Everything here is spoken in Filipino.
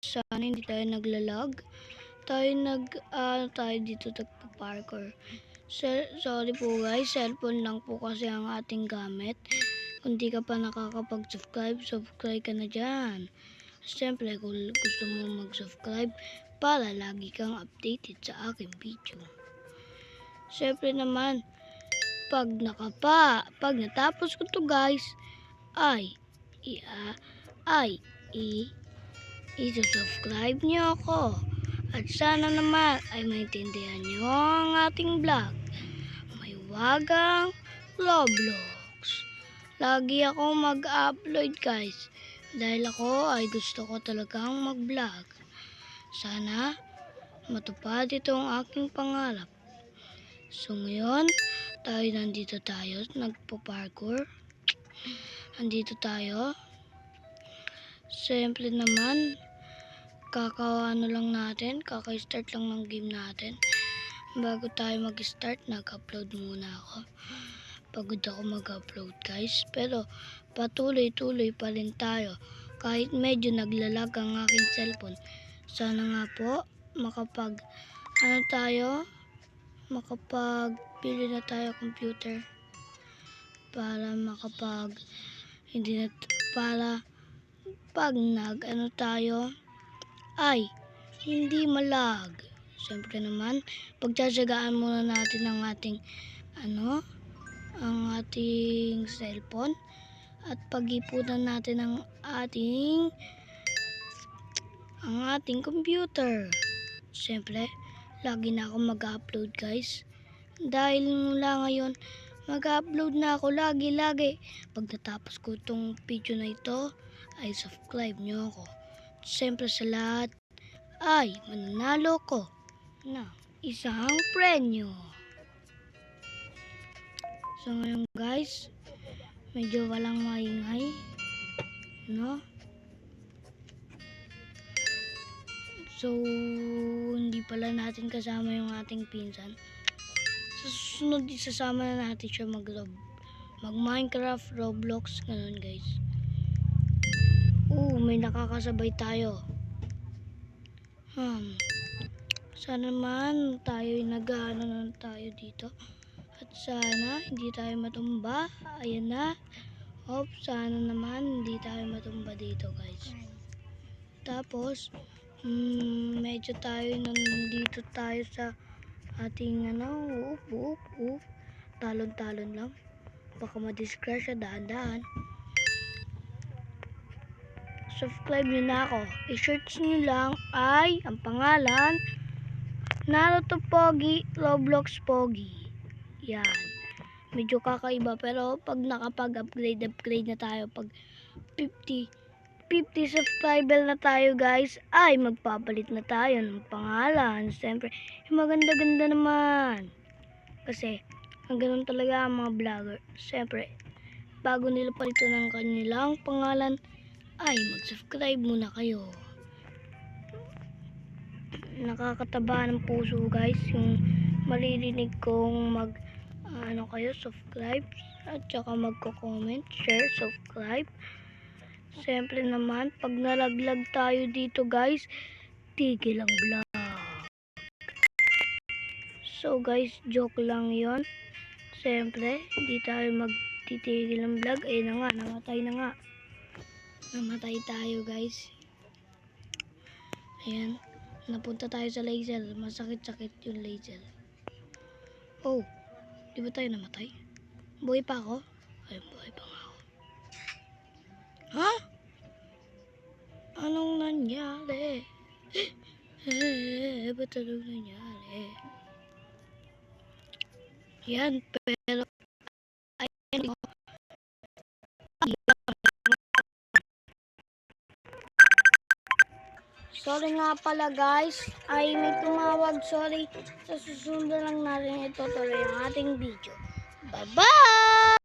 Sana hindi tayo naglalag. Tayo dito nagpa-parkour. Sorry po guys, cellphone lang po kasi ang ating gamit. Kung di ka pa nakakapag-subscribe, subscribe ka na dyan. Siyempre, kung gusto mo mag-subscribe para lagi kang updated sa aking video. Siyempre naman, pag natapos ko to guys, i-subscribe niyo ako. At sana naman ay maintindihan niyo ang ating vlog. May wagang Roblox. Lagi ako mag-upload guys. Dahil ako ay gusto ko talagang mag-vlog. Sana matupad itong aking pangarap. So ngayon, nandito tayo, nagpo-parkour. Nandito tayo. Siyempre naman, kaka-start lang ng game natin. Bago tayo mag-start, nag-upload muna ako. Pagod ako mag-upload guys. Pero patuloy-tuloy pa rin tayo. Kahit medyo naglalag ang aking cellphone. Sana nga po, makapag-bili na tayo computer. Para pag hindi malag. Siyempre naman, pagtsatsagaan muna natin ang ating cellphone at pag-ipunan natin ang ating computer. Siyempre, lagi na ako mag-upload guys. Dahil mula ngayon, mag-upload na ako lagi. Pag natapos ko itong video na ito, ay subscribe nyo ako. Siyempre sa lahat, ay mananalo ko na isang premyo. So ngayon guys, medyo walang maingay, no? So hindi pala natin kasama yung ating pinsan. Sa susunod, isasama na natin siya mag-Minecraft, Roblox, ganun guys. May nakakasabay tayo. Sana naman tayo dito. At sana hindi tayo matumba. Ayan na. Sana naman hindi tayo matumba dito guys. Tapos, medyo nandito tayo sa ating talon-talon lang. Baka ma-discrash, dahan-dahan. Subscribe nyo na ako. I-search nyo lang ang pangalan Naruto Pogi, Roblox Pogi. Yan. Medyo kakaiba pero pag nakapag-upgrade na tayo, pag 50 subscriber na tayo guys, ay magpapalit na tayo ng pangalan. Siyempre, maganda-ganda naman. Kasi, ang ganun talaga ang mga vlogger. Siyempre, bago nila palitan ng kanilang pangalan, ay mag-subscribe muna kayo. Nakakataba ng puso guys yung maririnig kong subscribe at saka magko-comment, share, subscribe. Siyempre naman, pag nalaglag tayo dito guys, tigil ang vlog. So guys, joke lang yon. Siyempre, hindi tayo magtitigil ng vlog. Ayun na nga, namatay tayo guys. Ayan, napunta tayo sa laser. Masakit-sakit yung laser. Di ba tayo namatay? Buhay pa ako? Ay, buhay pa nga ako. Ha? Anong nangyari? Ba't anong nangyari? Yan, pero ayan, sorry nga pala guys, ay may tumawag, sorry. Sa susunod lang natin itutuloy ang ating video. Bye-bye!